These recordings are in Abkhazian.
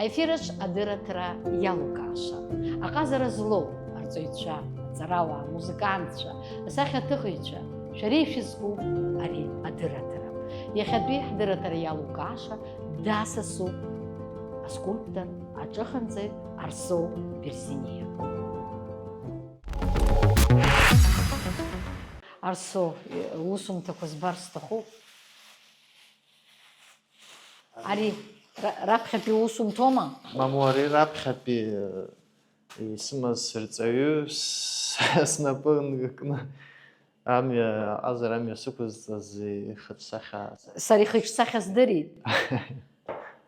Аефираҿ адырраҭара иалукааша, аҟазара злоу арҵаҩцәа, аҵарауаа, амузыкантцәа, асахьаҭыхыҩцәа, шәареи шәызку ари адырраҭара. Иахьатәи ҳдырраҭара иалукааша дасасуп аскульптор, аҿыханҵаҩ Арсоу Берзиниа. Арсоу, усумҭақәа збар сҭахуп. Ари раԥхьатәи усумҭома? Маму, ари раԥхьатәи исымаз сырҵаҩы снапы nkыкны амҩа сықәызҵаз ихаҿсахьа. Сара ихаҿсахьа здырит.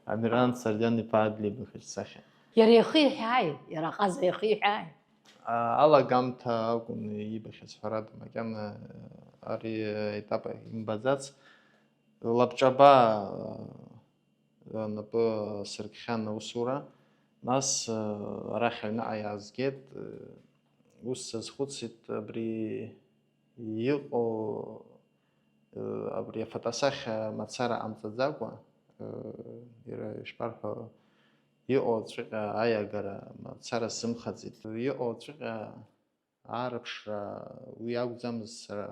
Амиран Сардиан-иԥа Адлеиба ихаҿсахьа. Иара ихы иҳәааит, иара аҟаза ихы иҳәааит. Алагамҭа акәын ибахьаз, ҳәарада, макьана ари етап имбаӡац лабҿаба напы сыркхьан аусура, нас арахь аҩныҟа иаазгеит, ус сазхәыцит абри иҟоу абри афотосахьа мацара ҟамҵаӡакәа, иара ишԥарҳәо, иҟоу ҵәыҟьа аиагара мацара сзымхаӡеит, иҟоу ҵәыҟьа аарыԥшра уи акәӡамыз сара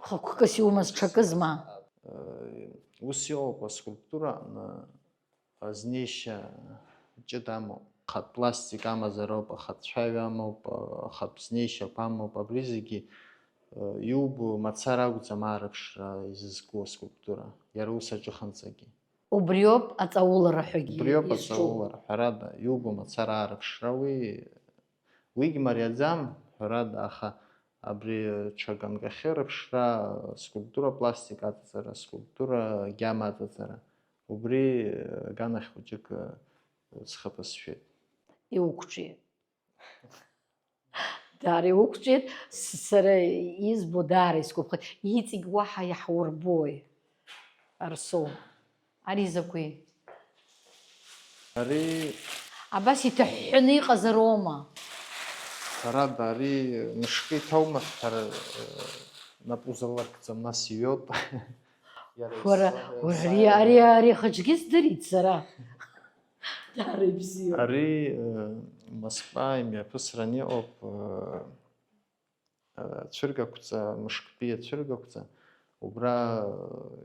Хықәкыс иумаз ҽакызма? ус иҟоуп аскульптураҟны азнеишьа ҷыда амоуп, ахатә пластик амазароуп, ахатә цәаҩа амоуп, ахатә знеишьақәа амоуп, абри зегьы иубо мацара акәӡам аарыԥшра изызку аскульптура, иара ус аҿыханҵагьы. Убриоуп аҵаулара ҳәагьы. Убриоуп аҵаулара, ҳәарада, иубо мацара аарыԥшра, уигьы мариаӡам, ҳәарада, аха абри ҽаганкахьы рыԥшра, скульптура пластик аҵаҵара, скульптура гьама аҵаҵара, убри аганахь хәыҷык схы ԥысшәеит. Иуқәҿиеит. Даара иуқәҿиеит, сара избо даара исгәаԥхеит. Иҵегь уаҳа иаҳурбои, Арсоу? Ари закәи? Ари Абас иҭаҳәҳәаны иҟазароума? ҳәарада, ари мышкы иҭоума ҳәа нап узалыркӡам, нас иҩот. Уара, ари ахаҿгьы здырит сара. Даара ибзиоуп. Ари Москва имҩаԥысран иҟоуп ацәыргақәҵа, мышктәи ацәыргақәҵа, убра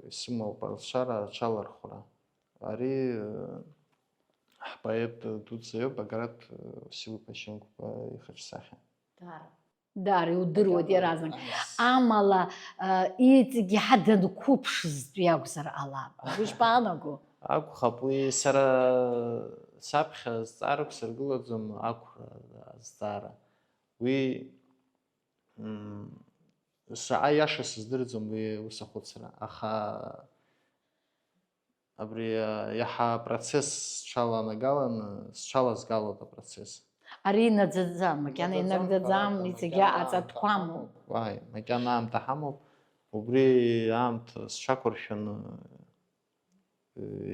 исымоуп алшара аҽалархәра. Ари ҳпоет дуӡӡа иоуп, Баграт Васил Пащенко ихаҿсахьа. Даара иудыруеит иаразнак. Амала иҵегь иаҳа данқәыԥшызтәи акәзар ҟалап. Уи ишԥаанаго? Акәхап, уи сара саԥхьа азҵаара ықәсыргылаӡом, ақәра азҵаара. Уи шаҟа иаша сыздырӡом уи ус ахәыцра, аха абри иаҳа апроцесс сҽалазгалоит апроцесс. Ари инаӡаӡам, макьана инагӡаӡам, иҵегьы аҵатәқәа амоуп. Уаи, макьана аамҭа ҳамоуп, убри аамҭа сҽақәыршәаны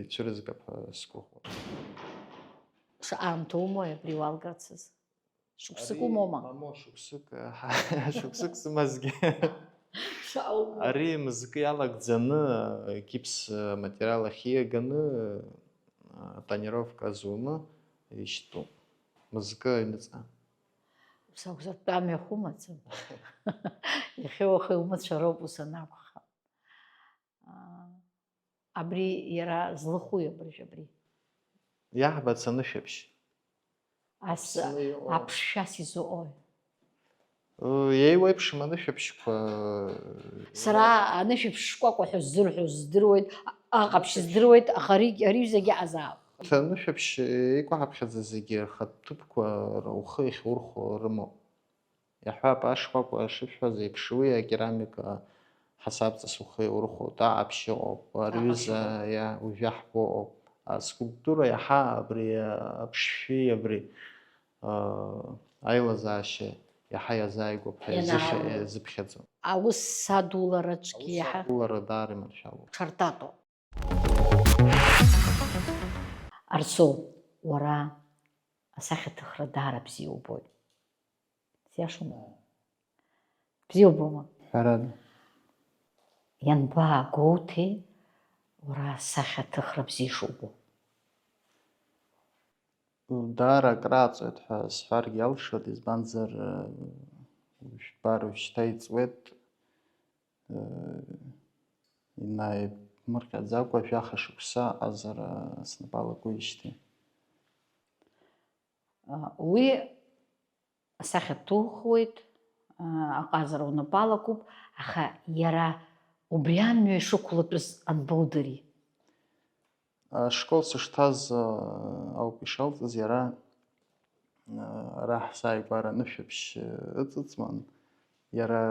ицәырызгап ҳәа сгәыӷуеит. Аамҭа умои абри уалгарцаз? Шықәсык умоума? Мамоу, шықәсык сымазгьы. Ари мызкы иалагӡаны, гипс материал ахь ииаганы, тонировка зуны ишьтәуп. Мызкы аҩныҵҟа. Сакәзаргьы амҩа хумаӡам. Иахьа-уаха иумыцәароуп ус анакәха. Абри иара злыхуи абри? Иаҳбац анышәаԥшь. Аԥшшәас изыҟои? Иеиуеиԥшым анышәаԥшьқәа. Сара анышәаԥшь шкәакәа ҳәа ззырҳәо здыруеит, аҟаԥшь здыруеит, аха ари зегьы аҟазаап. Анышәаԥшь еикәаҳаԥхьаӡа зегьы рхатә ҭыԥқәа ухы иахьурхәо рымоуп. Иаҳҳәап, ашкәакәа шышәҳәаз еиԥш, уи акерамика ҳасабҵас ухы иаурхәоит, аҟаԥшь ыҟоуп, арҩыза ужәаҳкәа ыҟоуп. Аскульптура иаҳа абри аԥшшәи, абри аилазаашьа иаҳа иазааигәоуп ҳәа изыԥхьаӡом. Аус садулараҿгьы иаҳа Адулара даара иманшәалоуп. ҽартатоуп. Арсоу, уара асахьаҭыхра даара бзиа убоит. Сиашоума? Бзиа убома? Ҳәарада. Ианбаагоуҭеи уара асахьаҭыхра бзиа шубо? даара акрааҵуеит ҳәа сҳәаргьы алшоит, избанзар жәпара ушьҭаиҵуеит, инааимырҟьаӡакәа жәаха шықәса аҟазара снапалакуижьҭеи. Уи асахьа ҭухуеит, аҟазара унапалакуп, аха иара убри амҩа ишықәлатәыз анбоудыри? Ашкол сышҭаз ауп ишалҵыз иара ара ҳзааигәара анышәаԥшь ыҵыҵуан, иара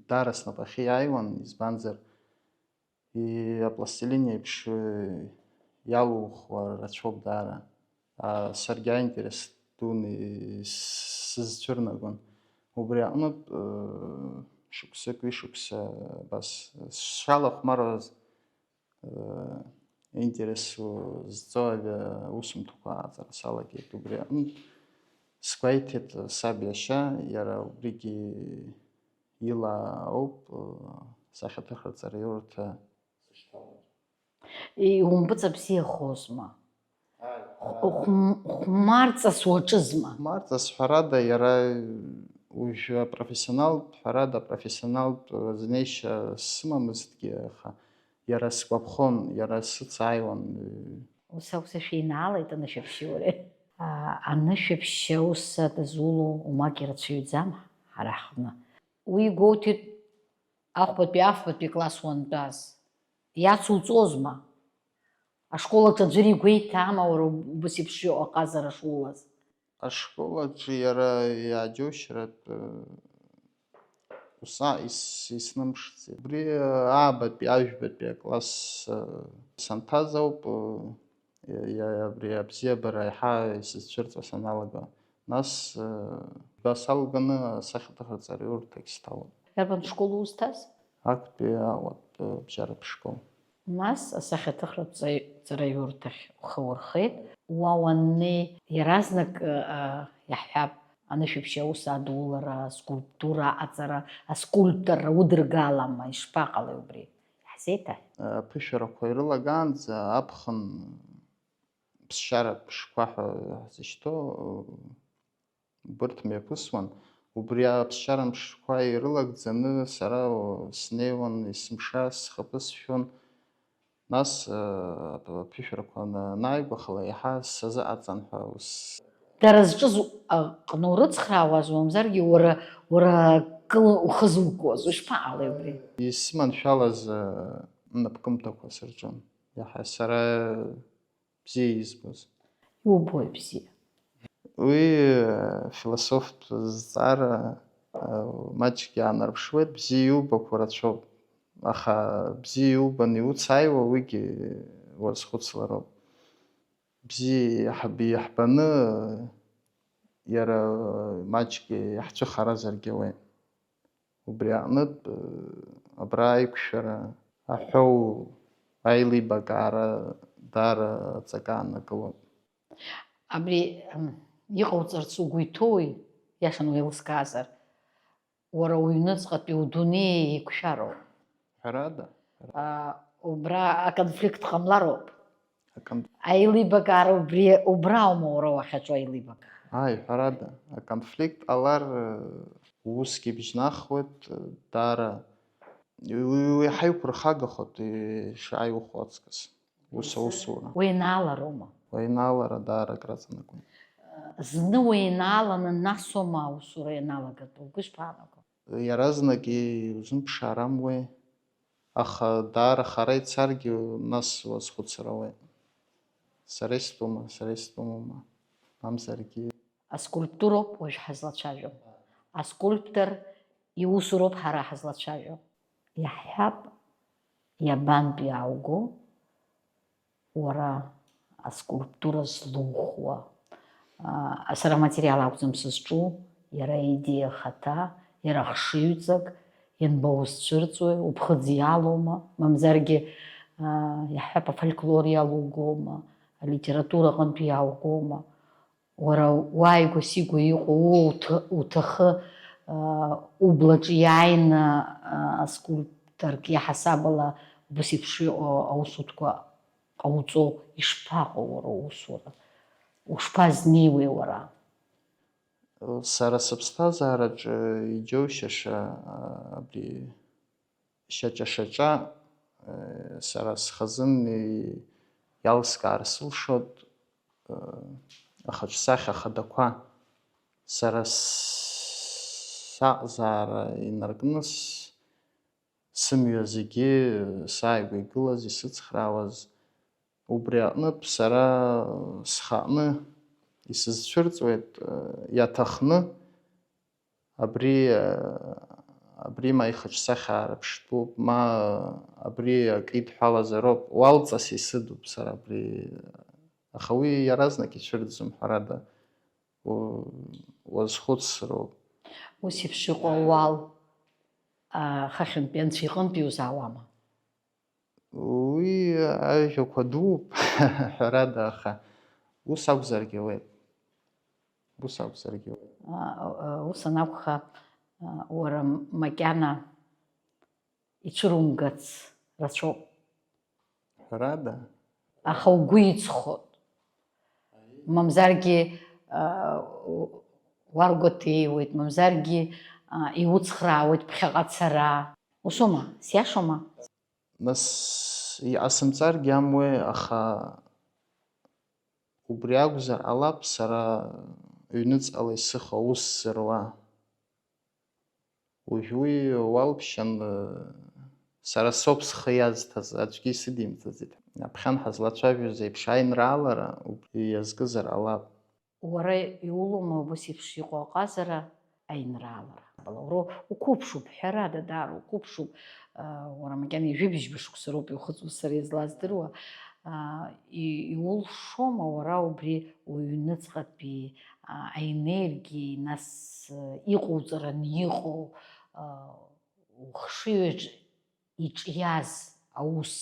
даара снапахьы иааиуан, избанзар апластилин еиԥш иалухуа рацәоуп даара. Саргьы аинтерес дуны сызцәырнагон. Убри аҟнытә шықәсык ҩышықәса абас сшалахәмаруаз интерес зҵоу аусумҭақәа ааҵара салагеит. Убри аҟнытә сгәеиҭеит саб иашьа, иара убригьы ила ауп сахьаҭыхраҵара аиурҭа сышьҭалаз. Иумпыҵабзиахозма? Хәмарҵас уаҿызма? Хәмарҵас ҳәарада, иара уажәы апрофессионалтә ҳәарада, апрофессионалтә знеишьа сымамызҭгьы, аха иара сгәаԥхон, иара сыцааиуан. Ус аус шәеинаалеит анышәаԥшьи уареи. Анышәаԥшьы аус дазулоу умак ирацәаҩӡам ҳара ҳҟны. Уи игәоуҭеит ахәбатәи класс уантәаз. Иацуҵозма? Ашкол аҿы аӡәыр игәеиҭаама уара убас еиԥш аҟазара шуулаз? Ашкол аҿы иара иааџьоушьаратә иснымшӡеит. Убри аабатәи, ажәбатәи акласс санҭаз ауп абри абзиабара иаҳа исызцәырҵуа саналага. Нас салганы асахьаҭыхраҵара аиурҭагь сҭалон. Иарбан школ узҭаз? Актәи ауатә бжьаратә школ. Нас асахьаҭыхраҵара аиурҭахь ухы урхеит. Уа уаннеи иаразнак иаҳҳәап анышәаԥшьи аус адулара, аскульптура аҟаҵара, аскульпторра удыргалама, ишԥаҟалеи убри? Иаҳзеиҭаҳә? Аԥышәарақәа ирылагаанӡа аԥхын ԥсшьаратә шқәа ҳәа ҳзышьҭоу убырҭ мҩаԥысуан. Убри аԥсшьара мшқәа ирылагӡаны сара снеиуан, есымша схаԥы сшәон. Нас аԥышәарақәа анааигәахала иаҳа сазыҟаҵан ҳәа ус. Дара зҿыз аҟны урыцхраауаз, мамзаргьы уара кылы ухы зукуаз, ишԥаҟалеи убри? Исыманшәалаз напкымҭақәа сырҿын, иаҳа сара бзиа избоз. Иубои бзиа? Уи философтә зҵаара маҷк иаанарԥшуеит, бзиа иубақәо рацәоуп. Аха бзиа иубан иуцааиуа уигьы уазхәыцлароуп. Бзиа иаҳбаны иара маҷк иаҳцәыхаразаргьы ауеит. Убри аҟнытә абра аиқәшәара, аҳәоу аилибакаара даара ҵак ааннакылоуп. Абри иҟауҵарц угәы иҭоуи, иашан уеилыскаазар, уара уҩныҵҟатәи удунеи еиқәшәароуп. Ҳәарада. Убра аконфликт ҟамлароуп. Аилибакаара убра аума уара уахьаҿу аилибакаара? Ҳәарада. Аконфликт ҟалар усгьы бжьнахуеит, даара иаҳа иқәырхагахоит ишааиухо аҵкыс. Ус аусура. Уеинаалароума? Уеинаалара даара акраҵанакуеит. Зны уеинааланы насоума аусура ианалагатәу? Угәы ишԥаанаго? Иаразнак иузымԥшаар амуеи, аха даара хара ицаргьы нас уазхәыцыр ауеит. Сара истәума, мамзаргьы. Аскульптуроуп уажә ҳазлацәажәо. Аскульптор иусуроуп ҳара ҳазлацәажәо. Иаҳҳәап, иабантәи аауго, уара аскульптура злухуа. Сара аматериал акәӡам сызҿу, иара аидеиа хаҭа, иара хшыҩҵак, ианбаузцәырҵуеи, уԥхыӡ иалоума, мамзаргьы иаҳҳәап афольклор иалугома, алитература аҟынтәи иааугома. Уара уааигәа-сигәа иҟоу уҭахы ублаҿы иааины аскульпторк иаҳасабала убас еиԥш иҟоу аусутәқәа ҟауҵо ишԥаҟоу уара усура? Ушԥазнеиуеи уара? Сара сыԥсҭазаараҿы иџьоушьаша абри шьаҿа-шьаҿа сара схазын иалскаар сылшот ахаҿсахьа ахадақәа сара саҟзаара инаркны сымҩа зегьы сааигәа игылаз исыцхраауаз убри аҟнытә сара схаҟны исызцәырҵуеит иаҭахны абри ма ихаҿсахьаара ԥштәуп, ма абри акы идҳәалазароуп, уалҵас исыдуп сара абри, аха уи иаразнак ицәырҵӡом, ҳәарада уазхәыцроуп. Ус еиԥш иҟоу ауал хахьынтәи Анцәа иҟынтәи иузаауама? Уи ажәақәа дууп, ҳәарада, аха ус акәзаргьы ауеит. Ус акәзаргьы ауеит. Ус анакәха, уара макьана ицәырумгац рацәоуп. Ҳәарада? Аха угәы иҵхот. Мамзаргьы уаргәаҭеиуеит, мамзаргьы иуцхраауеит ԥхьаҟа цара. Усоума? Сиашоума? Нас иҟасымҵаргьы амуеи, аха убри акәзар ҟалап сара ҩныҵҟала исыхо аус зыруа. Уажә уи уалԥшьан сара соуп схы иазҭаз, аӡәгьы исыдимҵаӡеит. Аԥхьан ҳазлацәажәоз еиԥш аинраалара убри иазкызар ҟалап. Уара иулоума убас еиԥш иҟоу аҟазара, аинраалара? Уқәыԥшуп, ҳәарада, даара уқәыԥшуп. Уара макьана ижәыбжьба шықәса роуп иухыҵуа сара излаздыруа. Иулшома уара убри уҩныҵҟатәи аенергиеи, нас иҟоуҵаран иҟоу ухшыҩаҿ иҿиаз аус,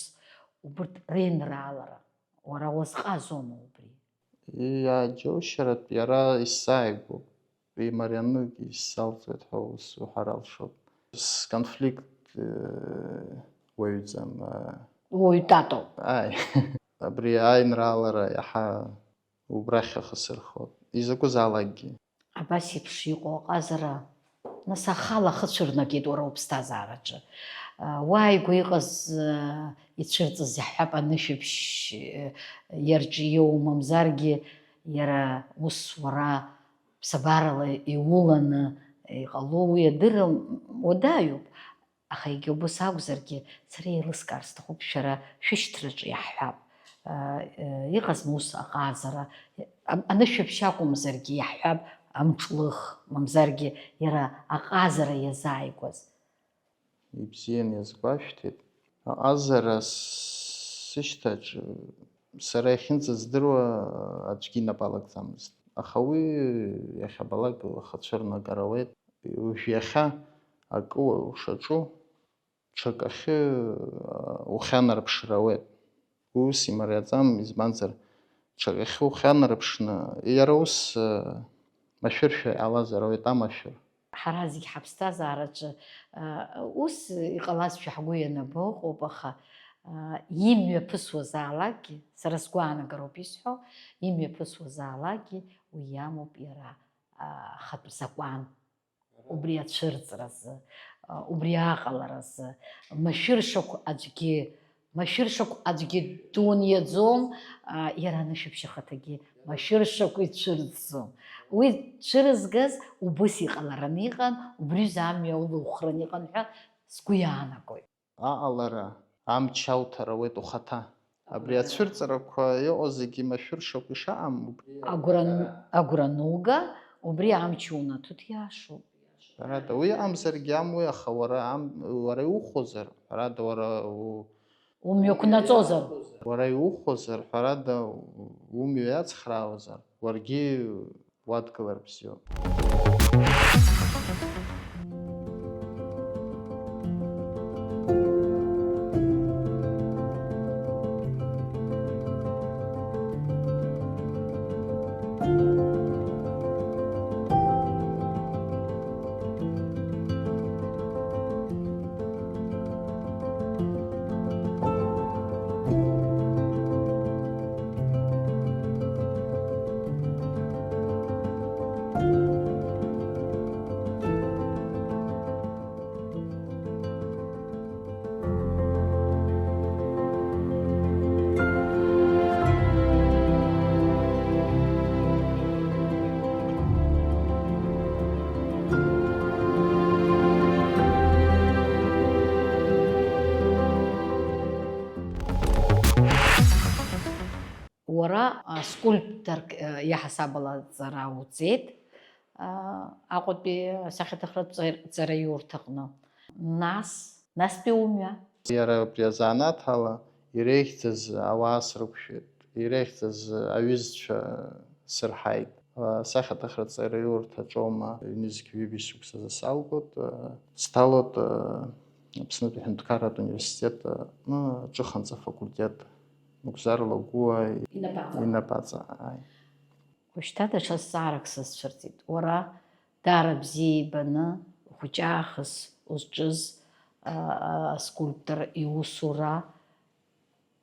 убырҭ реинраалара, уара уазҟазома убри? Иааџьоушьаратәы иара исзааигәоуп, имарианыгьы исзалҵуеит ҳәа ус уҳәар алшоит. Сконфликт уаҩӡам. Уаҩтатоуп. Аи, абри аинраалара иаҳа убрахь ахысырхот, изакәызаалакгьы. Абас еиԥш иҟоу аҟазара, нас ахала хыцәырнагеит уара уԥсҭазаараҿы. Уааигәа иҟаз ицәырҵыз иаҳҳәап анышәыԥшь иарҿиоу, мамзаргьы иара ус уара ԥсабарала иуланы иҟало, уи адырра уадаҩуп. Аха егьа убас акәзаргьы, сара еилыскаар сҭахуп, шәара шәышьҭраҿы иаҳҳәап. Иҟазма ус аҟазара, анышәыԥшь акәымзаргьы иаҳҳәап амҿлых, мамзаргьы иара аҟазара иазааигәаз. Ибзиан иазгәашәҭеит. Аҟазара сышьҭаҿ сара иахьынӡаздыруа аӡәгьы инап алакӡамызт. Аха уи иахьабалак ахацәырнагара ауеит. Уажә иахьа акы ушаҿу ҽак ахьы ухьанарԥшра ауеит. Ус имариаӡам, избанзар ҽак ахьы ухьанарԥшны иара ус машәыршәа иҟалазар ауеит, амашәыр. Ҳара зегь ҳаԥсҭазаараҿы ус иҟалазшәа ҳгәы ианабо ыҟоуп, аха имҩаԥысуазаалакгьы, сара сгәаанагароуп исҳәо, имҩаԥысуазаалакгьы уи иамоуп иара хатә закәан, убри ацәырҵразы, убри аҟаларазы. Машәыршақә аӡәгьы дуниаӡом, иара анышәыԥшь ахаҭагьы машәыршақә ицәырҵӡом. Уи цәырызгаз убыс иҟалараны иҟан, убризы амҩа улухраны иҟан ҳәа сгәы иаанагоит. Аҟалара, амч ауҭар ауеит ухаҭа. Абри ацәырҵрақәа иҟоу зегьы машәыршақә ишаҟам. Агәра ануга, убри амч унаҭо диашоуп. Ҳәарада, уи иҟамзаргьы амуеи, аха уара иухозар, ҳәарада, Умҩақәнаҵозар. Уара иухозар, ҳәарада, умҩа иацхраауазар, уаргьы уадгылар бзиоуп. скульпторк иаҳасабала ҵара уҵеит Аҟәатәи асахьаҭыхратә ҵара иурҭаҟны. Настәи умҩа. Иара убри азанааҭ ала иреихьӡаз ауаа срықәшәеит, иреихьӡаз аҩызцәа сырҳаит. Асахьаҭыхратә ҵара иурҭаҿоума ҩ-ҩ шықәсазы салгот, сҭалот Аԥснытәи Аҳәынҭқарратә университет аҿыханҵа факультет мыгәзарла гәыа инапаҵа. Уажәшьҭа даҽа зҵаарак сазцәырҵит. Уара даара бзиа ибаны ухәыҷаахыс узҿыз аскульптор иусура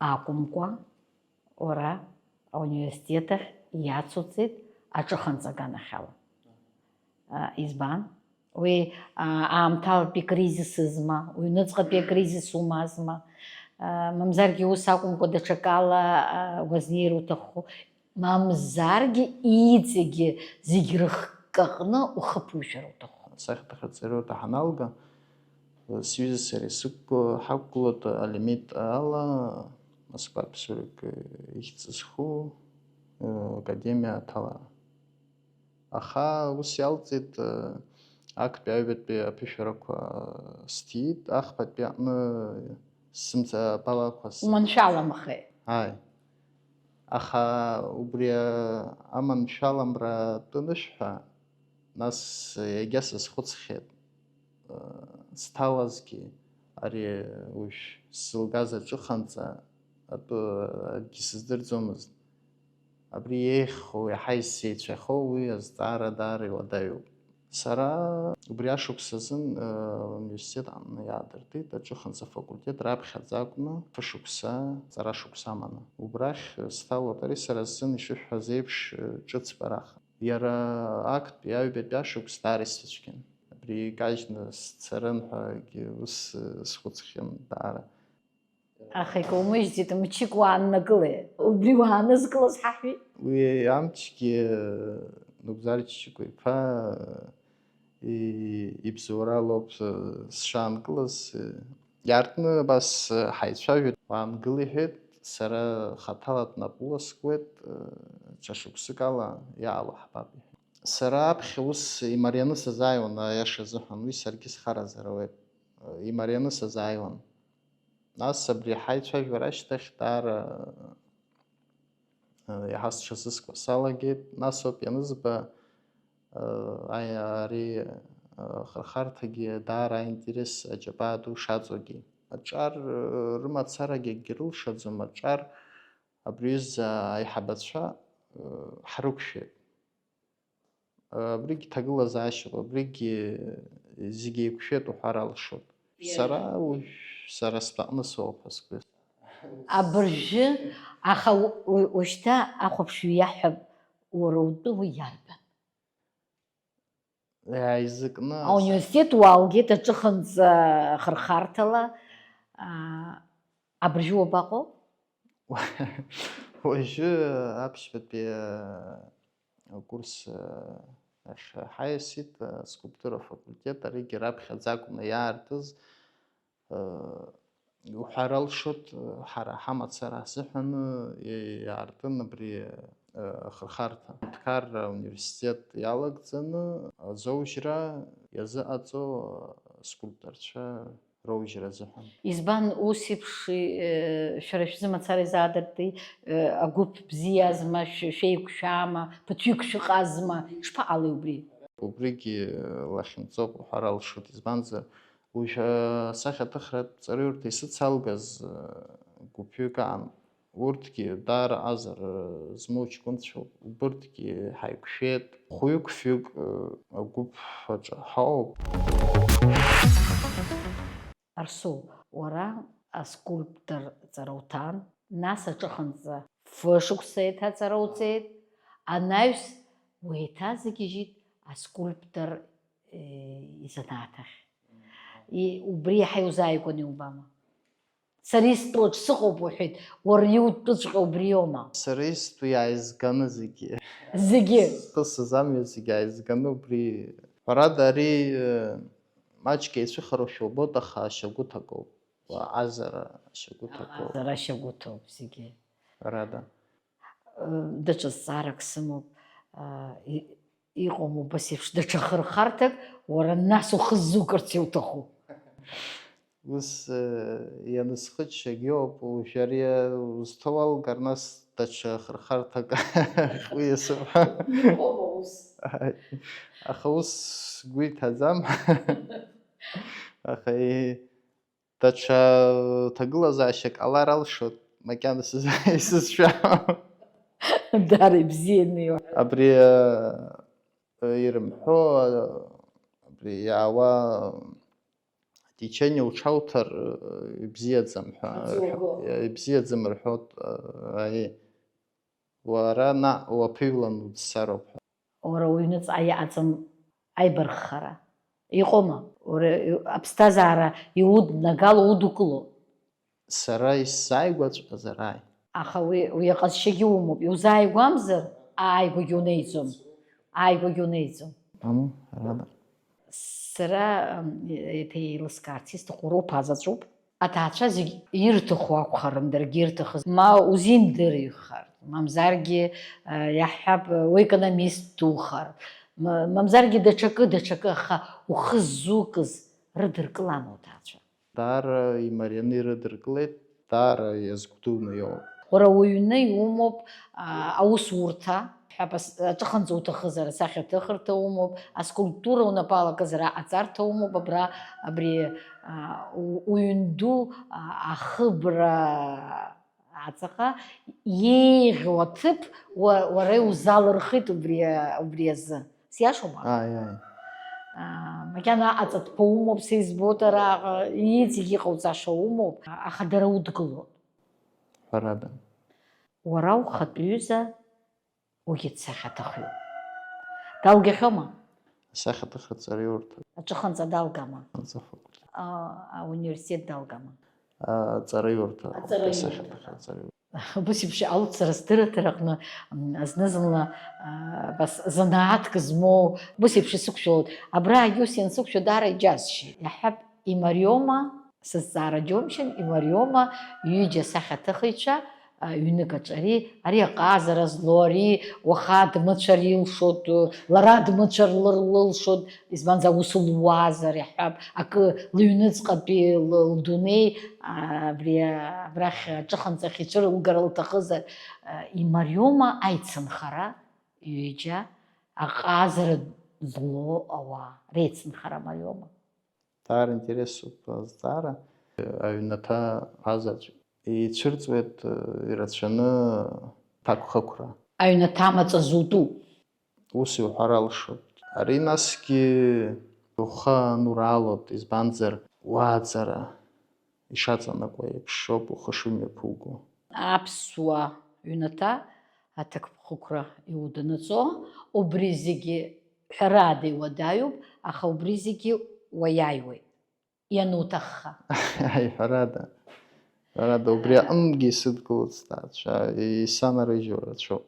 акәымкәа, уара ауниверситет ахь иацуҵеит аҿыханҵаганахь ала. Избан? Уи аамҭалатәи кризис ызма, уҩныҵҟатәи акризис умазма, мамзаргьы ус акәымкәа даҽакала уазнеир уҭаху, мамзаргьы иҵегьы зегь рыхкаҟны ухы ԥушәар уҭаху. Асахьаҭыхратә ҵара иурҭа ҳаналга, сҩыза сареи ҳақәгылоит алимит ала Москва ԥсырак ихьӡызху академиа аҭалара. Аха ус иалҵит актәи аҩбатәи аԥышәарақәа сҭиит, ахԥатәи аҟны сымҵабалақәа Уманшәаламхеит. Аха убри аманшәаламра тәанышәҳәа, нас иагьа сазхәыцхьеит. Сҭалазгьы ари ушә сзылгаз аҿыханҵа атәы акгьы сыздырӡомызт. Абри еиӷьхо, иаҳа исзеицәахо уи азҵаара даара иуадаҩуп. Сара убри ашықәсазын ауниверситет аҟны иаадыртит аҿыханҵа факультет раԥхьаӡа акәны фышықәса, ҵара шықәса аманы. Убрахь сҭалоит, ари сара сзын ишышәҳәаз еиԥш ҿыцбараха. Иара актәи аҩбатәи ашықәс даара исцәыцәгьан. Абри кажьны сцарын ҳәагьы ус схәыцхьан даара. Аха икаумыжьӡеит, мчык уааннакылеит. Убри уаанызкылаз ҳаҳәеит. Уи амчгьы Нугзар Чичикәа-иԥа ибзоура лоуп сшаанкылаз. Иаартны абас ҳаицәажәеит, уаангыл иҳәеит, сара хаҭала нап уласкуеит, ҽа шықәсык ала иаалаҳбап иҳәеит. Сара аԥхьа ус имарианы сазааиуан аиаша азыҳәан, уи саргьы схаразар ауеит. Имарианы сазааиуан. Нас абри ҳаицәажәара ашьҭахь даара иаҳа сҽазыскуа салагеит. Нас ауп ианызба ари ахырхарҭагьы даара аинтерес аџьабаа ду шаҵоугьы. Аҿар рымацарагьы акгьы рылшаӡом, аҿар абриҩыза аиҳабацәа ҳрықәшәеит. Абригьы ҭагылазаашьоуп, абригьы зегьы еиқәшәеит уҳәар алшоит. Сара стәаҟны соуп азқәа. Абыржәы, аха уажәшьҭа ахәаԥшҩы иаҳҳәап, уара утәы уи иарбан? Иааизыкны Ауниверситет уаалгеит аҿыханҵа хырхарҭала, абыржәы уабаҟоу? уажәы аԥшьбатәи акурс ахь ҳаиасит аскульптура факультет, аригьы раԥхьаӡа акәны иаартыз. Уҳәар алшоит, ҳара ҳамацара ҳзыҳәаны иаартын абри ахырхарҭа. Аҳәынҭқарра университет иалагӡаны азоужьра иазыҟаҵо аскульпторцәа роужьра азыҳәан. Избан ус еиԥш шәара шәзымацара изаадырти, агәыԥ бзиазма, шәеиқәшәаама, ԥыҭҩык шәыҟазма, ишԥаҟалеи убри? Убригьы лахьынҵоуп уҳәар алшоит, избанзар уажәы асахьаҭыхратә ҵара иурҭа исыцалгаз гәыԥҩык аан. Урҭгьы даара ҟазара змоу ҷкәынцәоуп, убырҭгьы ҳаиқәшәеит. Хәҩык-фҩык агәыԥ аҿы ҳауп. Арсоу, уара аскульптор ҵара уҭан, нас аҿыханҵа фышықәса еиҭа ҵара уҵеит, анаҩс уеиҭазыгьежьит аскульптор изанааҭ ахь. Убри иаҳа иузааигәан иубама? Сара истәуаҿ сыҟоуп уҳәеит, уара иутәыҵәҟьа убриоума? Сара истәу иааизганы зегьы. Зегьы? Зхысыз амҩа зегьы ааизганы убри. Ҳәарада ари маҷк еицәыхароушәа убоит, аха ашьагәыҭакоуп. Аҟазара ашьагәыҭакоуп. Аҟазара ашьагәыҭоуп зегьы. Ҳәарада. даҽа зҵаарак сымоуп, иҟоума убас еиԥш даҽа хырхарҭак, уара нас ухы ззукырц иуҭаху. Ус ианысхыччагь иоуп, уажәы ари узҭауалгар, нас даҽа хырхарҭак уи иасыԥҳәа. Иҟоума ус? Аха ус сгәы иҭаӡам. Аха даҽа ҭагылазаашьак ҟалар алшоит, макьана исызшәа. Дара ибзианы иуҳәоит. Абри ирымҳәо, абри иаауа атечение уҽауҭар ибзиаӡам ҳәа, ибзиаӡам рҳәоит, уара наҟ уаԥыҩлан уӡсароуп ҳәа. Уара уҩныҵҟа иаҟаҵам аибарххара иҟоума? Уара аԥсҭазаара иуднагало, удукыло. Сара исзааигәаҵәҟьазар ааи. Аха уи аҟазшьагьы умоуп. Иузааигәамзар, ааигәагьы унеиӡом. Ааигәагьы унеиӡом. Ану, арада. Сара еиҭа еилыскаарц исҭаху роуԥа заҵәуп. Аҭаацәа зегь ирҭаху акәхарын, даргьы ирҭахыз. Ма узимдырихар, мамзаргьы иаҳҳәап уекономист духар, мамзаргьы даҽакы, аха ухы ззукыз рыдыркылама уҭаацәа. Даара имарианы ирыдыркылеит, даара иазгәдуны иоуп. Уара уҩны иумоуп аусурҭа, аҿыханӡа уҭахызар асахьаҭыхырҭа умоуп, аскульптура унапалакызар аҟаҵарҭа умоуп, абри уҩнду ахыбра аҵаҟа еиӷьу аҭыԥ уара иузалырхит убри азы. Сиашоума? Ааи. Макьана аҵатәқәа умоуп, са избоит араҟа, иҵегь иҟауҵаша умоуп, аха дара удгылоит. Ҳәарада. Уара ухатә ҩыза уигьы дсахьаҭыхҩуп. Далгахьоума? Асахьаҭыхраҵара иурҭоит. Аҿыханӡа далгама? Аҵафакультет. Ауниверситет далгама? Аҵара иурҭоит. Аҵара иурҭоит. Асахьаҭыхраҵара иурҭоит. Убас еиԥш алуцара здырыр аҟны зны-зынла занааҭк змоу убас еиԥш исықәшәалоит. Абраагьы ус иансықәшәо даара иџьасшьеит. Иаҳҳәап, имариоума, сызҵаара џьумшьан, имариоума ҩыџьа асахьаҭыхыҩцәа ҩнык ари аҟазара злоу, ари уаха дмыцәар илшоит, лара дмыцәар лылшоит, избанзар ус луазар, иаҳҳәап, акы лыҩныҵҟатәи лдунеи абрахь аҿыханӡахь ицәырылгара лҭахызар, имариоума аицынхара ҩыџьа аҟазара злоу ауаа реицынхара мариоума? Даара интересуп азҵаара. Аҩнаҭа азаҵә ицәырҵуеит ирацәаны ҭакәхықәра. Аҩнаҭа амаҵа зутәу. Ус иуҳәар алшоит. Ари насгьы ухы анураалоит, избанзар уааӡара ишаҵанакуа еиԥш ауп ухы шымҩаԥуго. Аԥсуа ҩнаҭа аҭакԥхықәра иуданаҵо, убри зегьы ҳәарада иуадаҩуп, аха убри зегьы уаиааиуеит, иануҭахха. Ҳәарада. Ҳәарада, убри аҟынгьы исыдгылоит сҭаацәа, исанарыжьуа рацәоуп.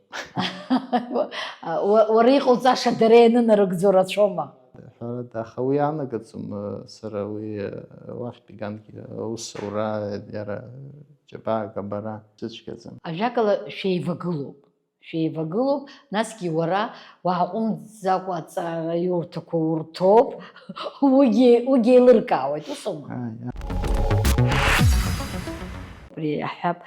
Уара иҟауҵаша дара ианынарыгӡо рацәоума? Ҳәарада, аха уи анагаӡом сара уи уахьтәи ганкгьы аусура иара џьабаа габара сыцәгьаӡам. Ажәакала шәеивагылоуп, насгьы уара уааҟәымҵӡакәа аҵара иурҭақәа урҭоуп, уигьы еилыркаауеит, усума? Абри аҳәап,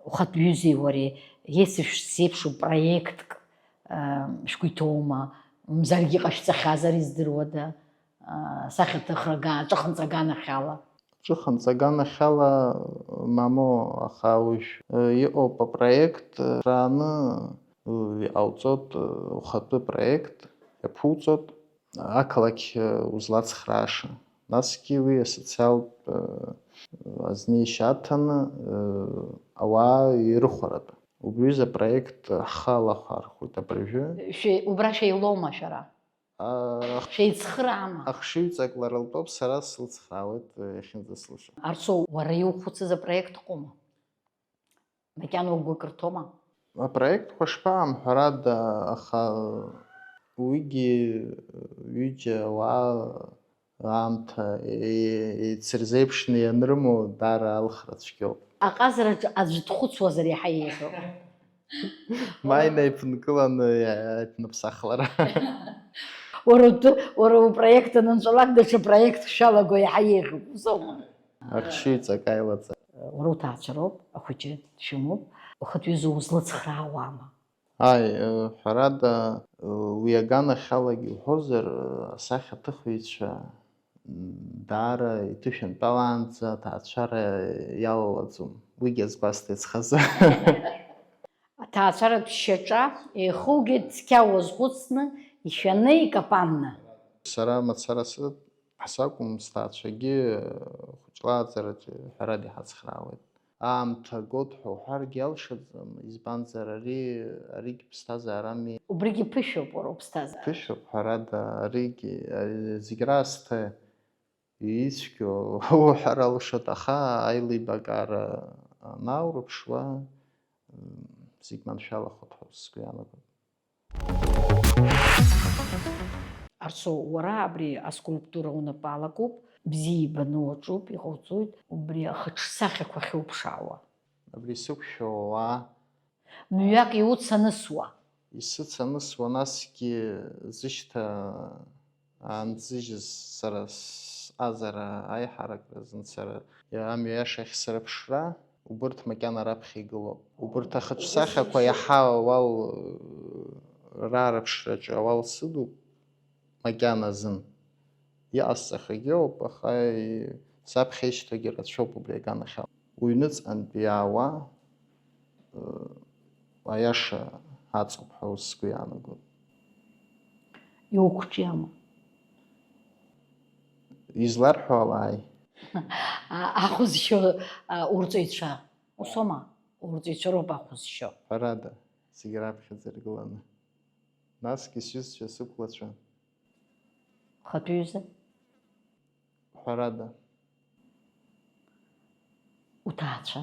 ухатә ҩызеи уареи еицышәзеиԥшу проектк шәгәы иҭоума? Мзаргьы иҟашәҵахьазар издыруада, сахьаҭыхра аҿыханӡа аганахьала? Аҿыханӡа аганахьала мамоу, аха уажә иҟоуп апроект рааны иҟауҵоит, ухатәы проект иаԥуҵоит ақалақь узлацхрааша. Насгьы уи асоциалтә азнеишьа аҭаны ауаа ирыхәаратәы. Убри апроект ҳхы алахәархәоит абыржәы. Убра шәеилоума шәара? Шәеицхыраама? Ахшыҩҵак лара лтәоуп, сара сылцхраауеит иахьынӡасылшо. Арсоу, уара иухәыцыз апроект ҟоума? Макьана угәы кырҭома? Апроектқәа шԥаамҳәарада, аха уигьы ҩыџьа ауаа аамҭа еицырзеиԥшны ианрымоу даара алхра цәгьоуп. Аҟазараҿы аӡәы дхәыцуазар иаҳа еиӷьуп. Маи наиԥынкыланы иааиԥныԥсахлара. Уара упроект анынҵәалак даҽа проектк шәалаго иаҳа еиӷьуп, усоума? Ахшыҩҵак аилаҵа. Уара уҭаацәа роуп, ахәыҷы дшәымоуп, ухатәҩыза узлыцхраауама? Аи, ҳәарада, уи аганахьалагьы уҳәозар, асахьаҭыхыҩцәа даара иҭышәантәалаанӡа аҭаацәара иалалаӡом. Уигьы азгәасҭеит схазы. Аҭаацәаратә шьаҿа еихугеит цқьа уазхәыцны, ишәаны, икапанны. Сара мацара сакәым, сҭаацәагьы хәыҷлааӡараҿы ҳәарада иҳацхраауеит. Аамҭа гот ҳәа уҳәаргьы алшаӡам, избанзар аригь ԥсҭазаарами. Убригьы ԥышәоуп уара уԥсҭазаара. Ԥышәоуп, ҳәарада, аригьы зегь раасҭа ицәгьоу уҳәар алшоит, аха аилибакаара анаурыԥшуа зегь маншәалахоит ҳәа сгәы иаанагоит. Арсо, уара абри аскульптура унапалакуп, бзиа ибаны уаҿуп, иҟауҵоит, убри ахаҿсахьақәа ахьуԥшаауа. Абри сықәшәо ауаа Мҩак иуцанысуа. исыцанысуа, насгьы зышьҭа аанзыжьыз сара сҟазара аиҳаракразын, сара амҩа иашахь сырԥшра, убырҭ макьана раԥхьа игылоуп. Убырҭ ахаҿсахьақәа иаҳа ауал раарԥшраҿы ауал сыдуп макьаназын. Иҟасҵахьагьы ауп, аха саԥхьа ишьҭагьы рацәоуп убри аганахьала. Уҩныҵҟантә иаауа аиаша аҵоуп ҳәа ус сгәы иаанагоит. Иуқәҿиама? Изларҳәо алааи. Ахәызшьо урҵаҩцәа, усоума? Урҵаҩцәа роуп ахәызшьо. Ҳәарада, зегь раԥхьаӡа иргыланы. Насгьы сҩызцәа, сықәлацәа. Ухатәҩыза? Ҳәарада. Уҭаацәа?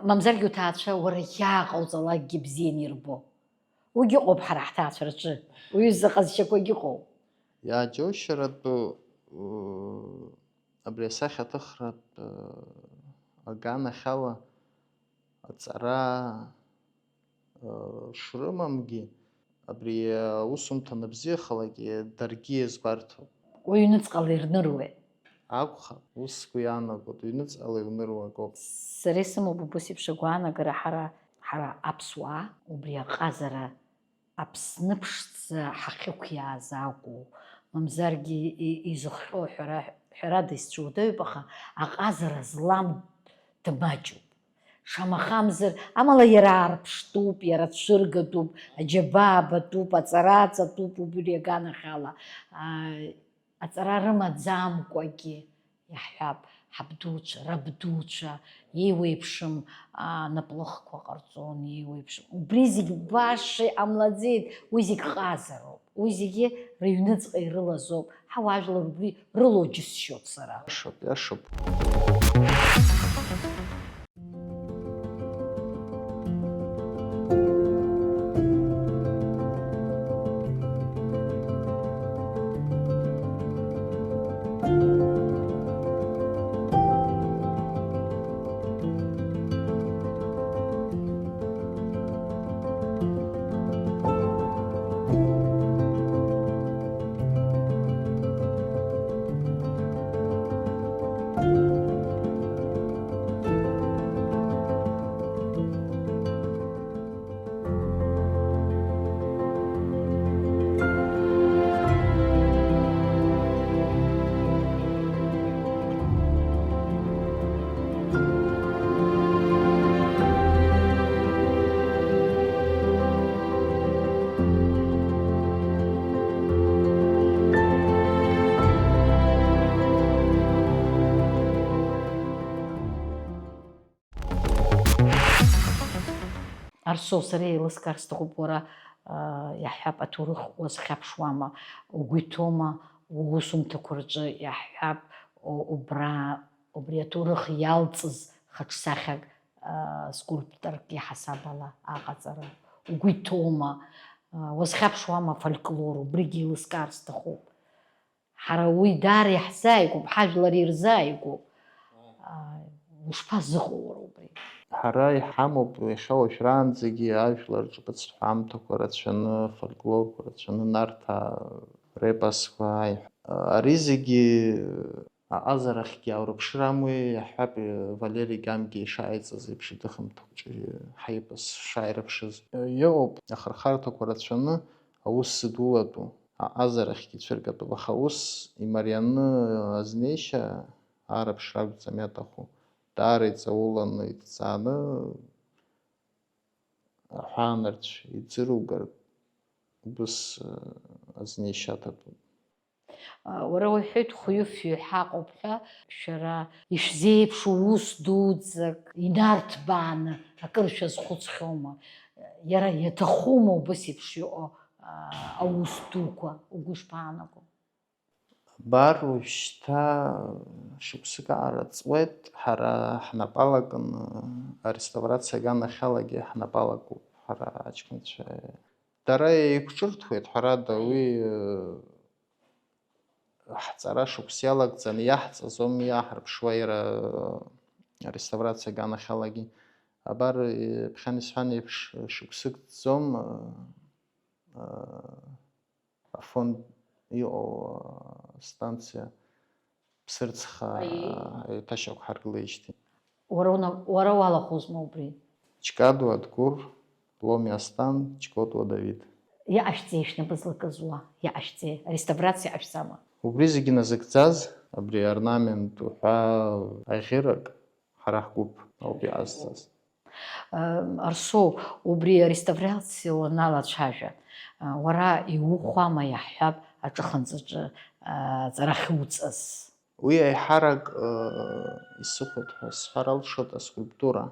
Мамзаргьы уҭаацәа уара иааҟауҵалакгьы бзианы ирбо. Уигьы ыҟоуп ҳара ҳҭаацәараҿы, уҩыза ҟазшьақәагьы ыҟоуп. Иааџьоушьаратәу абри асахьаҭыхратә аганахьала аҵара шрымамгьы, абри аусумҭа аныбзиахалакгьы даргьы иазгәарҭоуп. Уҩныҵҟала ирныруеит. Акәхап, ус сгәы иаанагоит, уҩныҵҟала иуныруа акоуп. Сара исымоуп убас еиԥш агәаанагара ҳара аԥсуаа, убри аҟазара Аԥсны ԥшӡа ҳахьықәиааз акәу, мамзаргьы изыхҟьо ҳәарада исцәуадаҩуп, аха аҟазара злам дмаҷуп. Шамахамзар, амала иара аарԥштәуп, иара цәыргатәуп, аџьабаа абатәуп, аҵара аҵатәуп убри аганахьала. Аҵара рымаӡамкәагьы иаҳҳәап, ҳабдуцәа, рабдуцәа, еиуеиԥшым наплыхқәа ҟарҵон, еиуеиԥшым. Убри зегь баша иҟамлаӡеит, уи зегь ҟазароуп, уи зегьы рыҩныҵҟа ирылазоуп. Ҳауаажәлар убри рылоу џьысшьоит сара. Иашоуп, иашоуп. Арсоу, сара еилыскаар сҭахуп, уара иаҳҳәап аҭоурых уазхьаԥшуама, угәы иҭоума уусумҭақәа рҿы иаҳҳәап убри аҭоурых иалҵыз хаҿсахьак скульпторк иаҳасаб ала аҟаҵара, угәы иҭоума, уазхьаԥшуама афольклор, убригьы еилыскаар сҭахуп. Ҳара уи даара иаҳзааигәоуп, ҳажәлар ирзааигәоуп. Ушԥазыҟоу уара убри? ҳара иҳамоуп иахьа уажәраанӡагьы ажәлараҿы быцҳәамҭақәа рацәаны, фольклорқәа рацәаны, нарҭаа, репосқәа, ари зегьы аҟазарахьгьы аурыԥшыр амуеи, иаҳҳәап, Валери Гамгьы ишааиҵаз еиԥш идыхымҭақәаҿы ҳаепос шааирыԥшыз. Иҟоуп ахырхарҭақәа рацәаны аус зыдулатәу, аҟазарахьгьы ицәыргатәуп, аха ус имарианы азнеишьа аарыԥшра акәӡам иаҭаху. Даара иҵауланы, иҭҵааны аҳәаанырцә иӡыругартә убыс азнеишьа аҭатәуп. Уара уҳәеит хәҩы-фҩы ҳаҟоуп ҳәа, шәара ишәзеиԥшу ус дуӡӡак инарҭбааны акыр шәазхәыцхьоума? Иара иаҭахума убас еиԥш иҟоу аус дуқәа, угәы ишԥаанаго? Абар уажәшьҭа шықәсык аара ҵуеит, ҳара ҳнапалакны ареставрациа аганахьалагьы ҳнапалакуп ҳара аҷкәынцәа. Дара еиқәҿырҭуеит, ҳәарада, уи ҳҵара шықәс иалагӡаны иаҳҵаз ауми иааҳарԥшуа иара ареставрациа аганахьалагьы. Абар ԥхьан исҳәан еиԥш шықәсык ҵӡом афонд иҟоу станциа Ԥсырӡха еиҭашьақәҳаргылеижьҭеи. Уара уалахәызма убри? Ҷкадуа Адгәыр, Ломи Астан, Ҷкотуа Давид. Иҟашәҵеи шәнапы злаказуа, иҟашәҵеи, ареставрациа ҟашәҵама? Убри зегьы назыгӡаз, абри аорнамент уҳәа аӷьырак ҳара ҳгәыԥ ауп иҟазҵаз. Арсоу, убри ареставрациа уаналацәажәа, уара иухәама иаҳҳәап аҿыханҵаҿы аҵара ахьуҵаз? Уи аиҳарак исыхәеит ҳәа сҳәар алшоит аскульптура.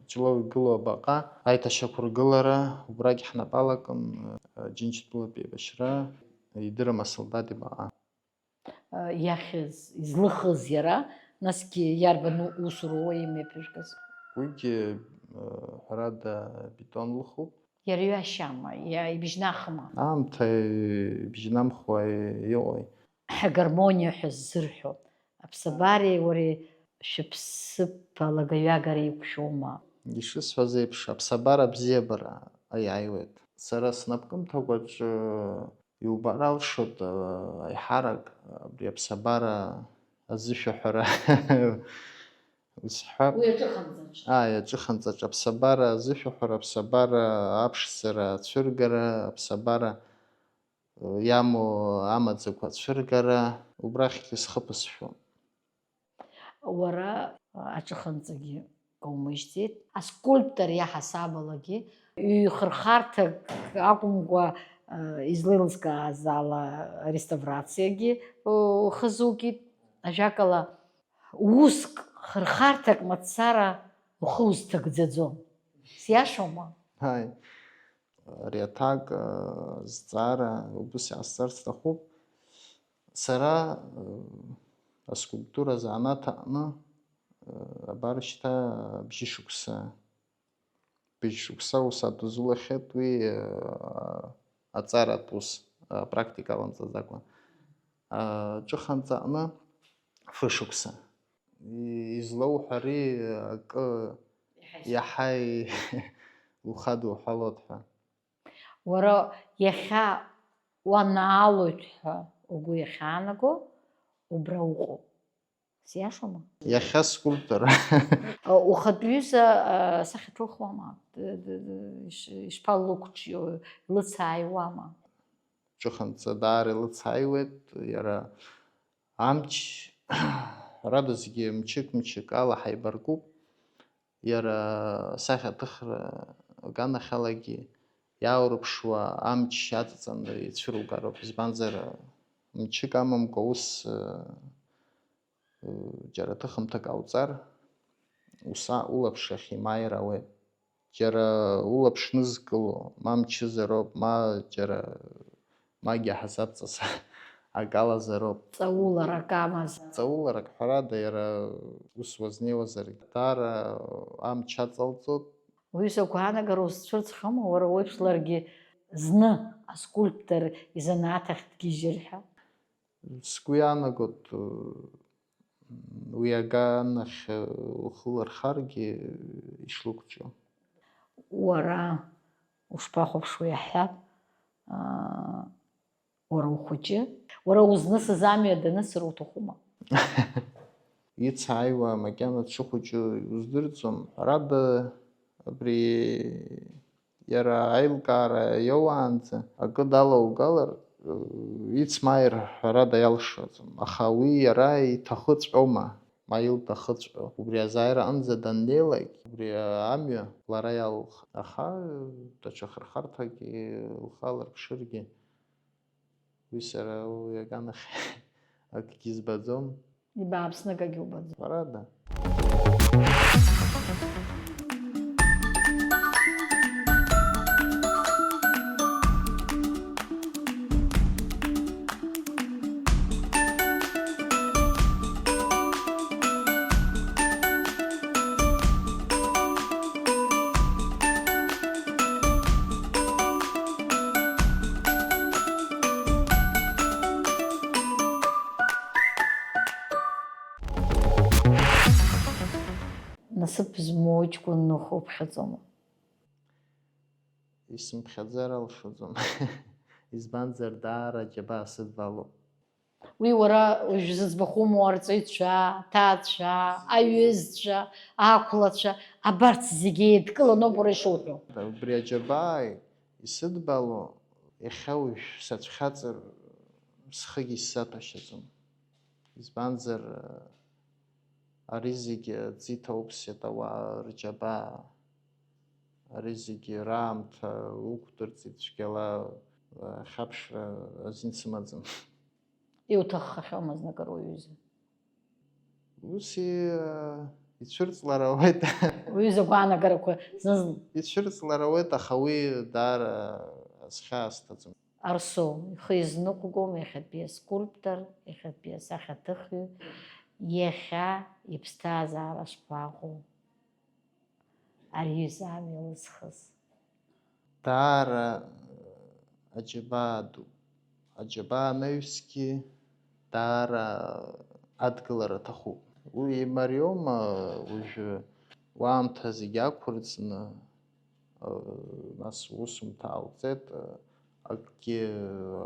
Ҷлоу игылоу абаҟа аиҭашьақәыргылара, убрагь ҳнапалакын Џьынџьтәылатәи еибашьра, идырым асолдат ибаҟа. Иахьыз, излыхыз иара, насгьы иарбан усура уаимҩаԥыргаз? Уигьы ҳәарада бетон лыхуп. Иара ҩашьама, ибжьнахма? Аамҭа ибжьнамхуа иҟои. Гармониа ҳәа ззырҳәо, аԥсабареи уареи шәыԥсыԥ алагаҩагара иқәшәоума? Ишысҳәаз еиԥш, аԥсабара абзиабара аиааиуеит. Сара снапкымҭақәаҿ иубар алшоит аиҳарак абри аԥсабара азышәаҳәара узҳәап. Уи аҿыханҵаҿ. Аҿыханҵаҿ аԥсабара азышәаҳәара, аԥсабара аԥшӡара ацәыргара, аԥсабара иамоу амаӡақәа ацәыргара, убрахьгьы схы ԥысшәон. Уара аҿыханҵагьы каумыжьӡеит, аскульптор иаҳасабалагьы ҩ-хырхарҭак акәымкәа излеилыскааз ала ареставрациагьы ухы ажәакала уск, хырхарҭак мацара ухы узҭагӡаӡом. Сиашоума? Ҳаи, ари аҭак зҵаара убыс иҟасҵарц сҭахуп. Сара аскульптура заанаҭ аҟны абар шьҭа бжьышықәса ус адызулахьеит, уи аҵаратә ус апрактика аламҵаӡакәа. Аҿыханҵа аҟны фышықәса. Излоуҳәо ари акы иаҳа ухадоуҳәалоит ҳәа. Уара иахьа уанаалоит ҳәа угәы иахьаанаго, убра уҟоуп. Сиашоума? Иахьа скульптор. Ухатәҩыза асахьа ҿухуама? Ишԥалықәҿио, илыцааиуама? Ҿыханҵа даара илыцааиуеит, иара амч, ҳәарада зегьы мчык ала ҳаибаркуп. Иара асахьаҭыхра аганахьалагьы иааурыԥшуа амч аҵаҵаны ицәыругароуп, избанзар мчык амамкәа ус џьара ҭыхымҭак ҟауҵар, ус улаԥш ахь имааир ауеит. Џьара улаԥш нызкыло, ма мчызароуп, ма џьара магьа ҳасабҵас акалазароуп. Ҵауларак амаз. Ҵауларак ҳәарада иара ус уазнеиуазаргьы даара амч аҵалҵоит. Уҩыза агәаанагара узцәырҵхьома, уара уеиԥш ларгьы зны аскульптор изанааҭ ахь дгьежьыр ҳәа? Сгәы иаанагоит уи аганахь ухы лырхаргьы ишлыгәӡәо. Уара ушԥахәаԥшуеи иаҳҳәап, уара ухәыҷы, уара узнысыз амҩа данысыр уҭахума? Ицааиуа макьана дшыхәыҷу иуздырӡом. Ҳәарада, абри иара аилкаара иоуаанӡа акы далаугалар, ицмааир ҳәарада иалшаӡом. Аха уи иара иҭахыҵәҟьома, ма илҭахыҵәҟьо. Убри азааираҟынӡа даннеилак, убри амҩа лара иалылхып. Аха даҽа хырхарҭакгьы лхы алырԥшыргьы, уи сара уи аганахь акгьы избаӡом. Ибааԥсны акагьы убаӡом. Ҳәарада. Насыԥ змоу ҷкәын ухы уԥхьаӡома? Исымԥхьаӡар алшаӡом. Избанзар даара џьабаа сыдбалоуп. Уи уара уажә зыӡбахәыма арҵаҩцәа, аҭаацәа, аҩызцәа, ақәлацәа, абарҭ зегьы еидкыланоуп уара ишуҳәо. Убри аџьабаа исыдбало, иахьа уажә сацәхьаҵыр схыгьы исзаҭәашьаӡом. Избанзар ари зегьы ӡиҭауԥсеит ауаа рџьабаа. Ари зегьы раамҭа уқәдырҵеит цәгьала, хьаԥшра азин сымаӡам. Иуҭаххахьоума зныкыр уҩыза? Ус ицәырҵлар ауеит. Уҩыза агәаанагарақәа зны-зынла. Ицәырҵлар ауеит, аха уи даара схьаасҭаӡом. Арсо ихы изныҟәгом иахьатәи аскульптор, иахьатәи асахьаҭыхҩы, иахьа иԥсҭазаара шԥаҟоу ариҩыза амҩа лызхыз? Даара аџьабаа ду. Аџьабаа анаҩсгьы даара адгылара аҭахуп. Уи имариоума уажәы уаамҭа зегьы ақәырҵны, нас усумҭа аауҵеит, акгьы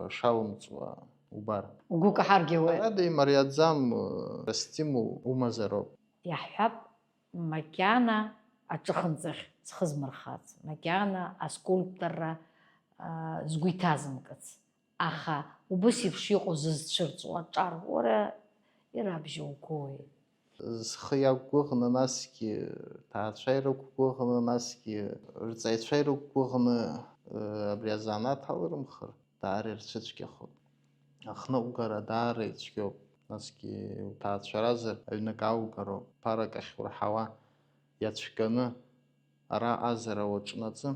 шалымҵуа убар. Угәы каҳаргьы ауеит. Ҳәарада имариаӡам, стимул умазароуп. Иаҳҳәап, макьана аҿыхынҵахь зхы змырхац, макьана аскульпторра згәы иҭазымкыц. Аха убыс еиԥш иҟоу зызцәырҵуа аҿар, уара ирабжьоугои? Зхы иақәгәыӷны, насгьы ҭаацәа ирықәгәыӷны, насгьы рҵаҩцәа ирықәгәыӷны абри азанааҭ алырмхыр, даара ирцәыцәгьахоит. Ахныҟәгара даара ицәгьоуп. Насгьы уҭаацәаразар аҩнык аугароуп. Ԥарак ахь урҳауа иацәганы араҟа азара уаҿнаҵы,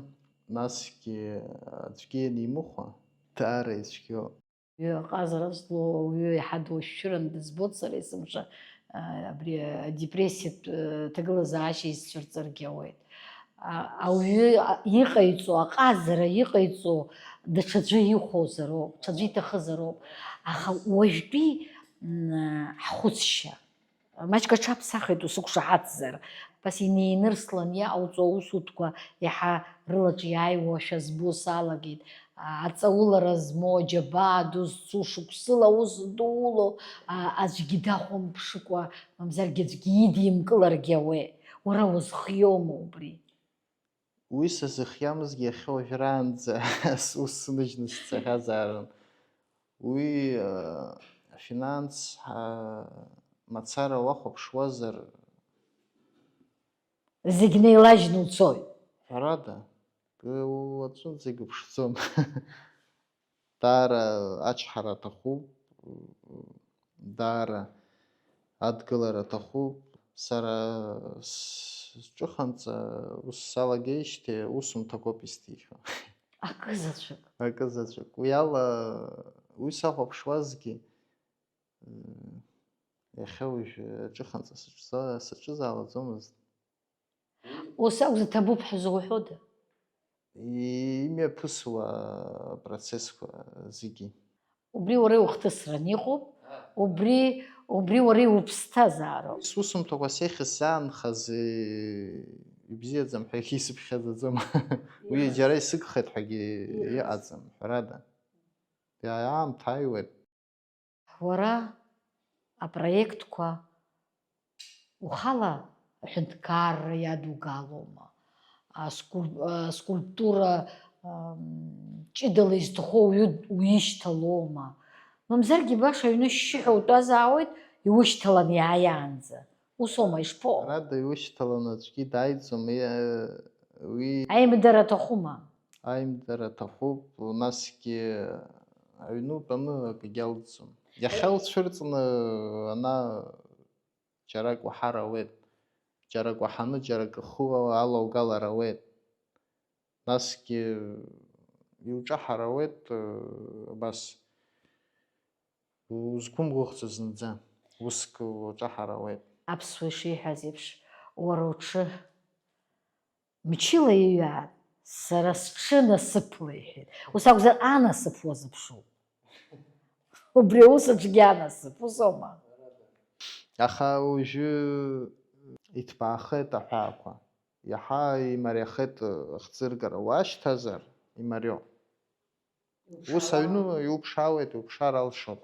насгьы аӡәгьы ианимыхәа, даара ицәгьоуп. Аҟазара злоу ауаҩы иаҳа дуашәшәыран дызбоит сара есымша, абри адепрессиатә ҭагылазаашьа изцәырҵыргьы ауеит. Ауаҩы иҟаиҵо, аҟазара иҟаиҵо даҽаӡәы ихәозароуп, ҽаӡәы иҭахызароуп. Аха уажәтәи ҳхәыцшьа маҷк аҽаԥсахит усықәшаҳаҭзар. Бас инеинырслан иаҟауҵо аусутәқәа иаҳа рылаҿ иааиуашәа збо салагеит. Аҵаулара змоу, аџьабаа ду зцу, шықәсыла аус дууло, аӡәгьы дахәамԥшыкәа, мамзаргьы аӡәгьы идимкыларгьы ауеит. Уара узхиоума убри? Уи сазыхиамызгьы иахьа уажәраанӡа ус сныжьны сцахьазаарын. Уи афинанс мацара уахәаԥшуазар, Зегь неилажьны уцоит. ҳәарада, уаҵәынӡа игәыԥшӡом. Даара ачҳара аҭахуп, даара адгылара аҭахуп. Сара сҿыханҵа ус салагеижьҭеи усумҭақәоуп исҭихьоу. Акызаҵәык. Акызаҵәык. Уи ала, уи сахәаԥшуазгьы иахьа уажәы аҿыханҵа саҿызаалаӡомызт. Ус акәзар ҭабуп ҳәа зуҳәода? Имҩаԥысуа апроцессқәа зегьы. Убри уара иухҭысран иҟоуп, убри убри уара иуԥсҭазаароуп. Сусумҭақәа сеихьысзаанхаз ибзиаӡам ҳәа ихисыԥхьаӡаӡом. Уи џьара исыгхеит ҳәагьы иҟаӡам, ҳәарада. Аамҭа ааиуеит. Уара апроектқәа ухала аҳәынҭқарра иадугалома, аскульптура ҷыдала изҭахо уишьҭалома. Мамзаргьы баша аҩны шьшьыҳәа утәазаауеит, иушьҭалан иааиаанӡа. Усоума ишԥо? Ҳәарада иушьҭаланы аӡәгьы дааиӡом, уи Аимдара аҭахума? аимдара аҭахуп, насгьы аҩны утәаны акгьы алҵӡом. Иахьа уцәырҵны ана џьарак уаҳар ауеит, џьарак уаҳаны џьарак рхәы алаугалар ауеит. Насгьы иуҿаҳар ауеит, абас узқәымгәыӷӡо зынӡа, уск уҿаҳар ауеит. Аԥсуа ишиҳәаз еиԥш, уара уҽы мчыла иҩаат, сара сҽы насыԥла иҳәеит. Ус акәзар анасыԥ уазыԥшуп. Убри аус аҿгьы анасыԥ, усоума? Аха уажәы иҭбаахеит аҳәаақәа. Иаҳа имариахеит ахӡыргара. Уашьҭазар имариоуп. Ус аҩны иуԥшаауеит, иуԥшаар алшоит.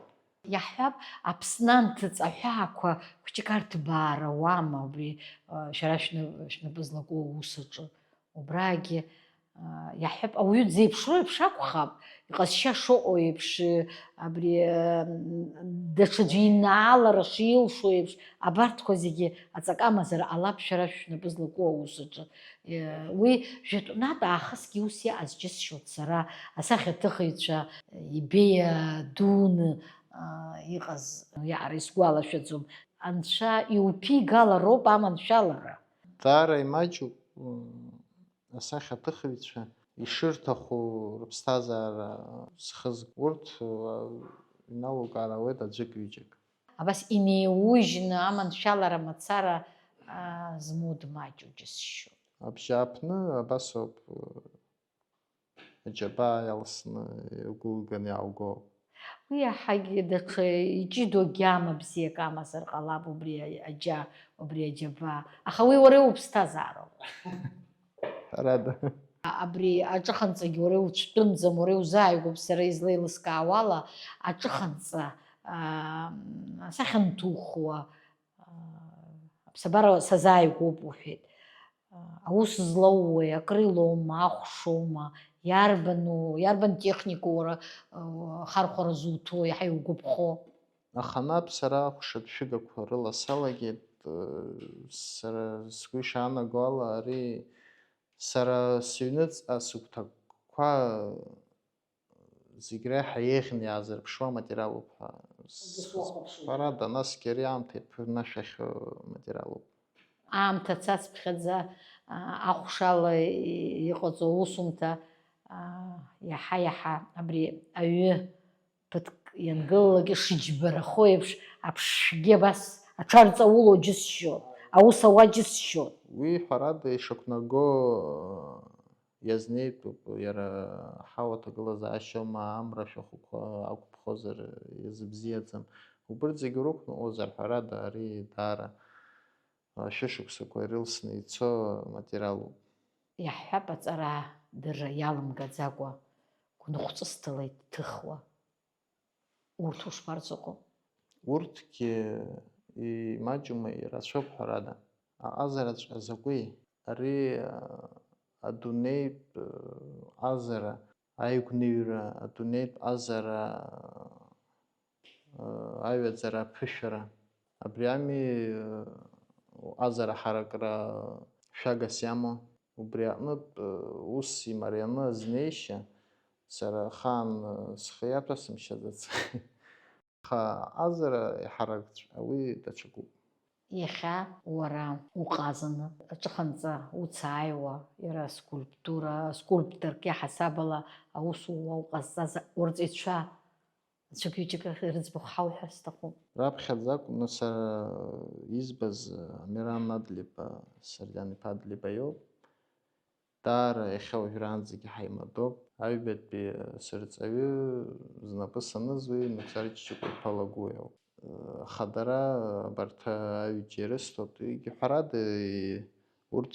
Иаҳҳәап, Аԥсны анҭыҵ аҳәаақәа хәыҷык арҭбаара ауама убри шәара шәнапы злаку аус аҿы. Убраагьы иаҳҳәап, ауаҩы дзеиԥшроу еиԥш акәхап, иҟазшьа шыҟоу еиԥш, абри даҽа аӡәы инаалара шилшо еиԥш, абарҭқәа зегьы аҵакамазара ҟалап шәара шәнапы злаку аус аҿы. Уи жәытәнатә аахысгьы ус иаҟаз џьысшьоит сара, асахьаҭыхыҩцәа ибеиа дуны иҟаз иаара исгәалашәаӡом. Анцәа иуԥигалароуп аманшәалара. Даара имаҷуп асахьаҭыхыҩцәа ишырҭаху рыԥсҭазаара зхызг. Урҭ иналукаар ауеит аӡәык-ҩыџьак. Абас инеиужьны аманшәалара мацара змоу дмаҷу џьысшьоит. Абжьааԥны абасоуп, аџьабаа иалсны игәылганы иаауго. Уи иаҳагьы даҽа иҷыдоу агьама бзиак амазар ҟалап убри аџьа, убри аџьабаа. Аха уи уара иуԥсҭазаароуп. Ҳәарада. Абри аҿыханҵагьы уара иуцәтәымӡам, уара иузааигәоуп сара излеилыскаауала, аҿыханҵа сахьанҭухуа аԥсабара сазааигәоуп уҳәеит. Аус злоууеи, акрилоума, ахәшоума, иарбан технику уара хархәара зуҭо, иаҳа иугәаԥхо? Аханатә сара ахәшатә-шәыгақәа рыла салагеит. Сара сгәы ишаанаго ала, ари сара сыҩныҵҟа сыгәҭакқәа зегь реиҳа еиӷьны иаазырԥшуа материалуп ҳәа ҳәарада, насгьы ари аамҭа иаԥнашәахьоу материалуп. Аамҭа цацԥхьаӡа ахәшала иҟаҵо аусумҭа иаҳа-иаҳа абри аҩы ԥыҭк иангылалак ишыџьбарахо еиԥш, аԥшшәгьы абас аҽарҵауло џьысшьоит, аус ауа џьысшьоит. Уи ҳәарада ишақәнаго иазнеитәуп, иара аҳауа аҭагылазаашьоума, амра шәахәақәа ақәԥхозар иазыбзиаӡам. Убырҭ зегьы урықәныҟәозар, ҳәарада ари даара шәышықәсақәа ирылсны ицо материалуп. Иаҳҳәап, аҵарадырра иалымгаӡакәа гәныхәҵысҭала иҭыхуа. Урҭ ушԥарҵәаху? Урҭгьы имаҷума, ирацәоуп ҳәарада. Аҟазараҵәҟьа закәи? Ари адунеитә ҟазара, аигәныҩра, адунеитә ҟазара, аҩаӡара аԥышәара. Абри ами ҟазара ҳаракра шәагас иамоу. Убри аҟнытә ус имарианы азнеишьа, сара ахаан схы иаҭәасымшьаӡац. Аха аҟазара иҳаракҵәҟьа уи даҽакуп. Иахьа уара уҟазаны аҿыханҵа уцааиуа, иара скульпторк иаҳасабала аусура уҟазҵаз урҵаҩцәа ацәык-ҩыџьак ирыӡбахә ҳауҳәар сҭахуп. Раԥхьаӡа акәны сара избаз Амиран Адлиба, Сардиан-иԥа Адлиба иоуп. Даара иахьа уажәраанӡагьы ҳаимадоуп. Аҩбатәи сырҵаҩы знапы саныз уи Нуцар Чичикәа-иԥа Лагәуа иоуп. хадара абарҭ аҩ-џьара стәоуп. Егьҳәарада урҭ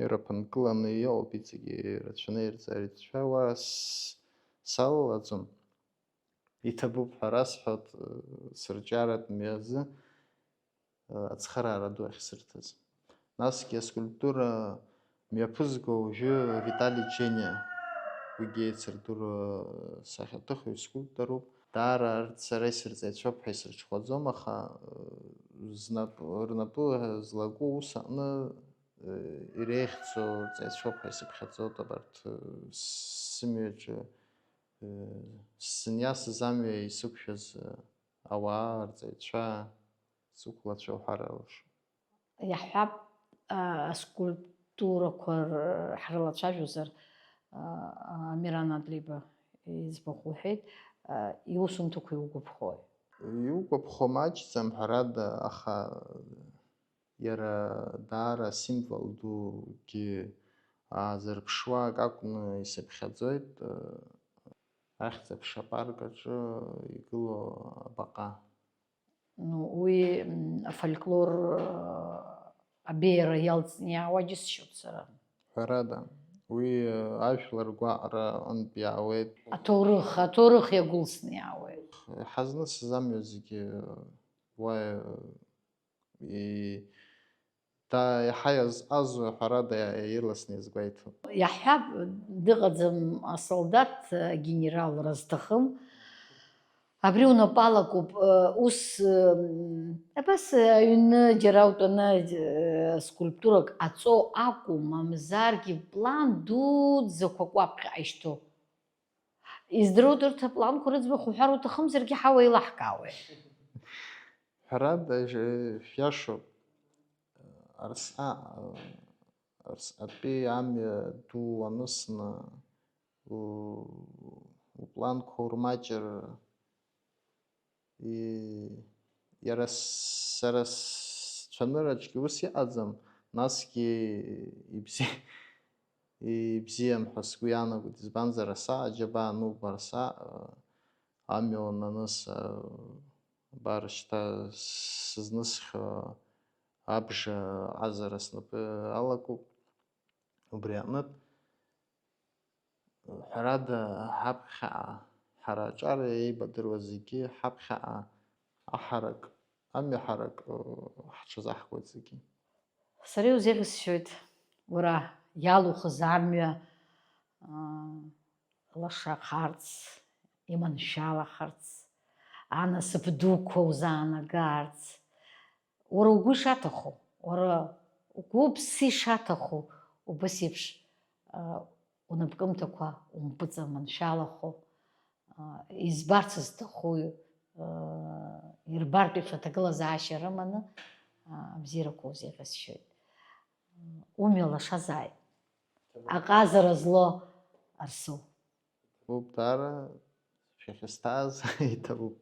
ирыԥынкыланы иҟоуп иҵегьы ирацәаны ирҵарицәа, уа салалаӡом. Иҭабуп ҳәа расҳәоит сырҿиаратә мҩазы ацхыраара ду ахьсырҭаз. Насгьы аскульптура мҩаԥызго уажәы Витали Џьениа, уигьы еицырдыруа сахьаҭыхыҩ скульпторуп. Даара арҭ сара исырҵаҩцәоуп ҳәа исырҽхәаӡом, аха рнапы злагәу ус аҟны иреиӷьӡоу рҵаҩцәоуп ҳәа исыԥхьаӡоит. Абарҭ сымҩаҿы сзыниасыз амҩа исықәшәаз ауаа, рҵаҩцәа, сықәлацәа уҳәар алшоит. Иаҳҳәап, аскульптурақәа ҳрылацәажәозар, Амиран Адлиба иӡбахә уҳәеит, иусумҭақәа иугәаԥхои? Иугәаԥхо маҷӡам ҳәарада, аха иара даара символ дугьы аазырԥшуа ак акәны исыԥхьаӡоит, ахьӡ-аԥша апарк аҿы игылоу абаҟа. Уи афольклор абеиара иалҵны иаауа џьысшьоит сара. Ҳәарада, уи ажәлар гәаҟра аҟнытә иаауеит. Аҭоурых иагәылсны иаауеит. Ҳазнысыз амҩа зегьы уа иаҳа иазҟазу ҳәарада ирласны иазгәеиҭоит. Иаҳҳәап, дыҟаӡам асолдаҭ генералра зҭахым, абри унапалакуп, ус абас аҩны џьара утәаны скульптурак аҵоу акәым, мамзаргьы план дуӡӡақәак уаԥхьаҟа ишьҭоу. Издыруеит урҭ апланқәа рыӡбахә уҳәар уҭахымзаргьы ҳауа еилаҳкаауеит. Ҳәарада шәиашоуп. Арсҟатәи амҩа ду анысны упланқәа урмаҷыр, иара сара сцәанырраҿгьы ус иҟаӡам, насгьы ибзиам ҳәа сгәы иаанагоит. Избанзар, асааҭ џьабаа ануп, арсааҭ амҩа уананыс, абар шьҭа сызнысхьо абжа аҟазара снапы алакуп. Убри аҟнытә ҳәарада ҳаԥхьаҟа ҳара аҿар еибадыруа зегьы ҳаԥхьаҟа аҳарак, амҩаҳарак ҳҽазаҳкуеит зегьы. Сара иузеиӷьысшьоит, уара иалухыз амҩа лашахарц, иманшәалахарц, анасыԥ дуқәа узаанагарц, уара угәы ишаҭаху, уара угәы-ԥсы ишаҭаху, убас еиԥш унапкымҭақәа умпыҵаманшәалахо, избарц зҭаху, ирбартә еиԥш аҭагылазаашьа рыманы абзиарақәа узеиӷьасшьоит. Умҩа лашазааит, аҟазара зло арсу. Иҭабуп даара, шәахьысҭааз иҭабуп.